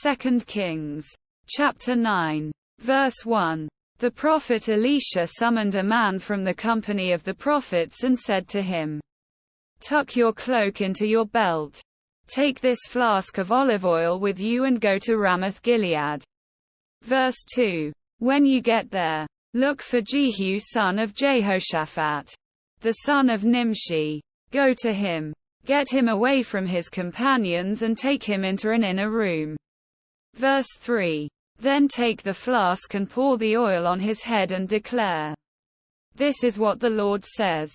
2 Kings. Chapter 9. Verse 1. The prophet Elisha summoned a man from the company of the prophets and said to him, "Tuck your cloak into your belt. Take this flask of olive oil with you and go to Ramoth-Gilead." Verse 2. When you get there, look for Jehu son of Jehoshaphat, the son of Nimshi. Go to him. Get him away from his companions and take him into an inner room. Verse 3. Then take the flask and pour the oil on his head and declare, "This is what the Lord says.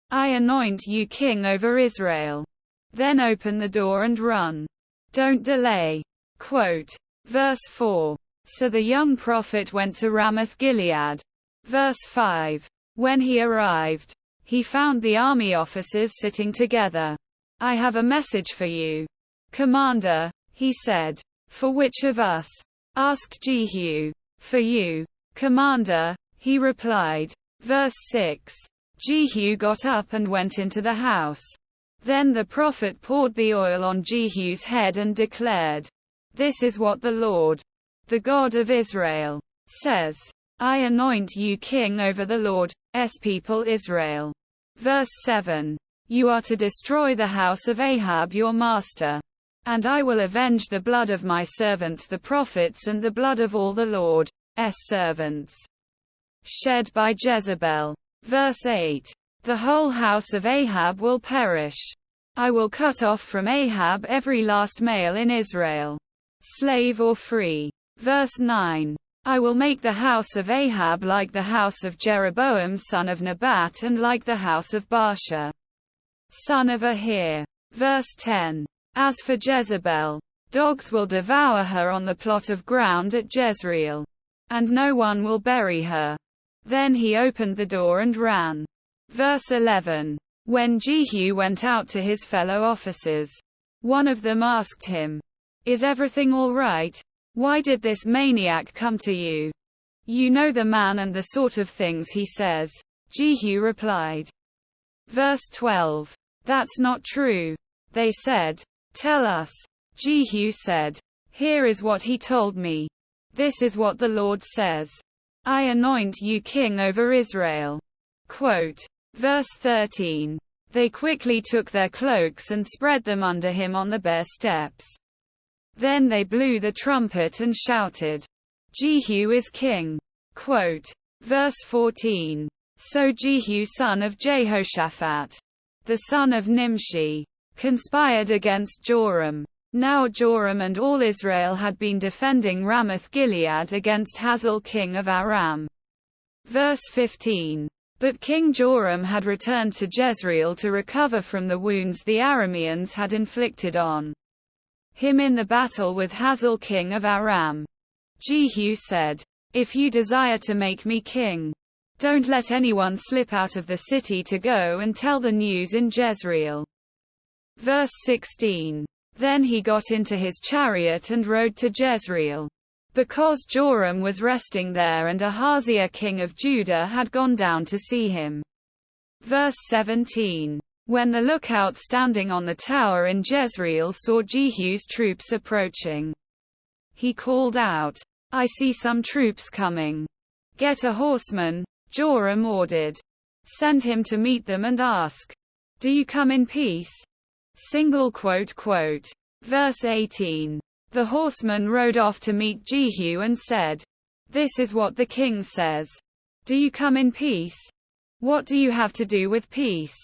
I anoint you king over Israel." Then open the door and run. Don't delay. Quote. Verse 4. So the young prophet went to Ramoth-Gilead. Verse 5. When he arrived, he found the army officers sitting together. "I have a message for you, Commander," he said. "For which of us?" asked Jehu. "For you, Commander," he replied. Verse 6. Jehu got up and went into the house. Then the prophet poured the oil on Jehu's head and declared, "This is what the Lord, the God of Israel, says. I anoint you king over the Lord's people Israel." Verse 7. You are to destroy the house of Ahab your master. And I will avenge the blood of my servants the prophets and the blood of all the Lord's servants, shed by Jezebel. Verse 8. The whole house of Ahab will perish. I will cut off from Ahab every last male in Israel, slave or free. Verse 9. I will make the house of Ahab like the house of Jeroboam son of Nebat and like the house of Baasha, son of Ahir. Verse 10. As for Jezebel, dogs will devour her on the plot of ground at Jezreel, and no one will bury her. Then he opened the door and ran. Verse 11. When Jehu went out to his fellow officers, one of them asked him, "Is everything all right? Why did this maniac come to you? You know the man and the sort of things he says." Jehu replied. Verse 12. That's not true. They said, "Tell us." Jehu said, "Here is what he told me. This is what the Lord says. I anoint you king over Israel." Quote. Verse 13. They quickly took their cloaks and spread them under him on the bare steps. Then they blew the trumpet and shouted, "Jehu is king." Quote. Verse 14. So Jehu son of Jehoshaphat, the son of Nimshi, conspired against Joram. Now Joram and all Israel had been defending Ramoth-Gilead against Hazael king of Aram. Verse 15. But King Joram had returned to Jezreel to recover from the wounds the Arameans had inflicted on him in the battle with Hazael king of Aram. Jehu said, "If you desire to make me king, don't let anyone slip out of the city to go and tell the news in Jezreel." Verse 16. Then he got into his chariot and rode to Jezreel, because Joram was resting there and Ahaziah king of Judah had gone down to see him. Verse 17. When the lookout standing on the tower in Jezreel saw Jehu's troops approaching, he called out, "I see some troops coming. Get a horseman," Joram ordered. "Send him to meet them and ask, 'Do you come in peace?'" Verse 18. The horseman rode off to meet Jehu and said, "This is what the king says. Do you come in peace? What do you have to do with peace?"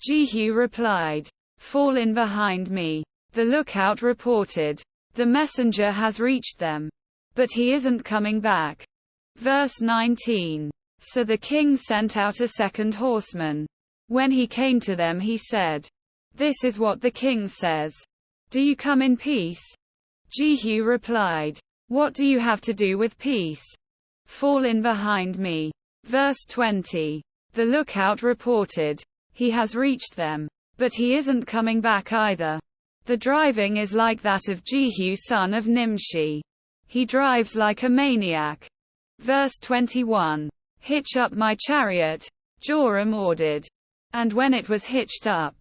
Jehu replied, "Fall in behind me." The lookout reported, "The messenger has reached them, but he isn't coming back." Verse 19. So the king sent out a second horseman. When he came to them he said, "This is what the king says. Do you come in peace?" Jehu replied, "What do you have to do with peace? Fall in behind me." Verse 20. The lookout reported, "He has reached them, but he isn't coming back either. The driving is like that of Jehu son of Nimshi. He drives like a maniac." Verse 21. "Hitch up my chariot," Joram ordered. And when it was hitched up,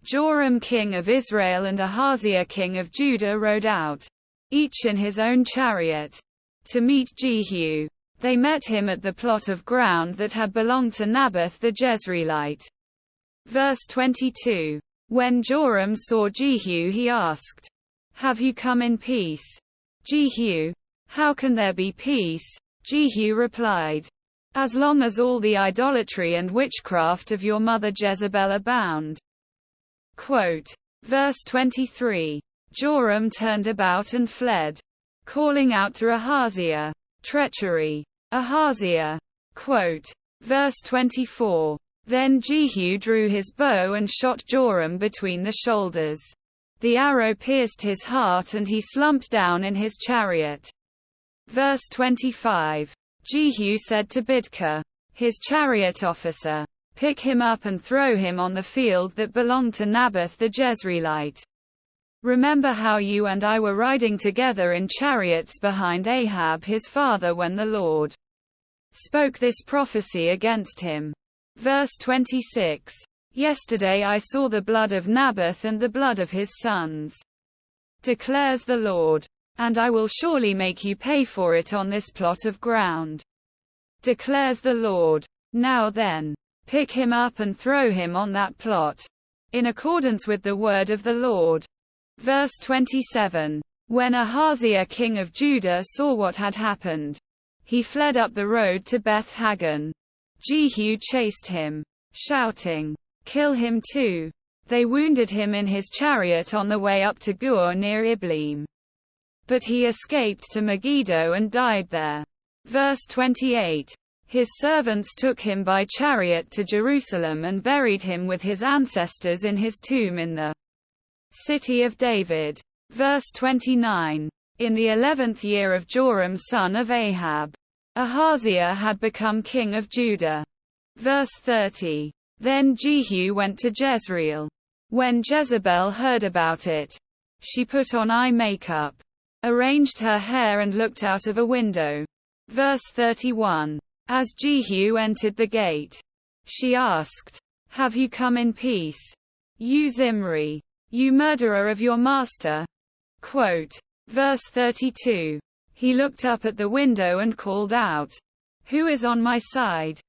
Joram king of Israel and Ahaziah king of Judah rode out. each in his own chariot, to meet Jehu. They met him at the plot of ground that had belonged to Naboth the Jezreelite. Verse 22. When Joram saw Jehu, he asked, "Have you come in peace?" Jehu, "How can there be peace?" Jehu replied, "As long as all the idolatry and witchcraft of your mother Jezebel abound." Quote. Verse 23. Joram turned about and fled, calling out to Ahaziah, "Treachery, Ahaziah." Quote. Verse 24. Then Jehu drew his bow and shot Joram between the shoulders. The arrow pierced his heart and he slumped down in his chariot. Verse 25. Jehu said to Bidkar, his chariot officer, "Pick him up and throw him on the field that belonged to Naboth the Jezreelite. Remember how you and I were riding together in chariots behind Ahab his father when the Lord spoke this prophecy against him." Verse 26. Yesterday I saw the blood of Naboth and the blood of his sons, declares the Lord, and I will surely make you pay for it on this plot of ground, declares the Lord. Now then, pick him up and throw him on that plot, in accordance with the word of the Lord. Verse 27. When Ahaziah king of Judah saw what had happened, he fled up the road to Beth Hagan. Jehu chased him, shouting, "Kill him too." They wounded him in his chariot on the way up to Gur near Ibleam, but he escaped to Megiddo and died there. Verse 28. His servants took him by chariot to Jerusalem and buried him with his ancestors in his tomb in the city of David. Verse 29. In the 11th year of Joram son of Ahab, Ahaziah had become king of Judah. Verse 30. Then Jehu went to Jezreel. When Jezebel heard about it, she put on eye makeup, arranged her hair and looked out of a window. Verse 31. As Jehu entered the gate, she asked, "Have you come in peace, you Zimri, you murderer of your master?" Quote. Verse 32. He looked up at the window and called out, "Who is on my side?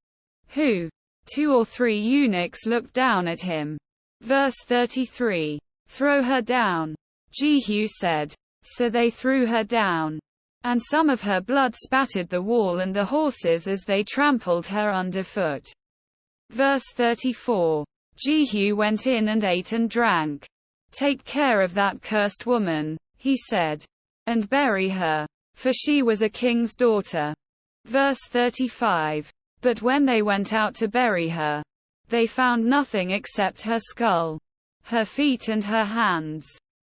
Who?" 2 or 3 eunuchs looked down at him. Verse 33. Throw her down, Jehu said. So they threw her down, and some of her blood spattered the wall and the horses as they trampled her underfoot. Verse 34. Jehu went in and ate and drank. "Take care of that cursed woman," he said, "and bury her, for she was a king's daughter." Verse 35. But when they went out to bury her, they found nothing except her skull, her feet and her hands.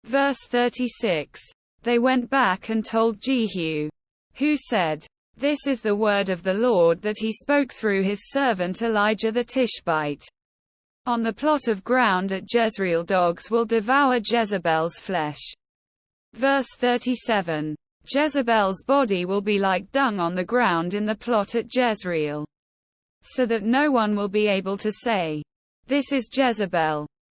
Verse 36. They went back and told Jehu, who said, "This is the word of the Lord that he spoke through his servant Elijah the Tishbite. On the plot of ground at Jezreel dogs will devour Jezebel's flesh." Verse 37. Jezebel's body will be like dung on the ground in the plot at Jezreel, so that no one will be able to say, "This is Jezebel."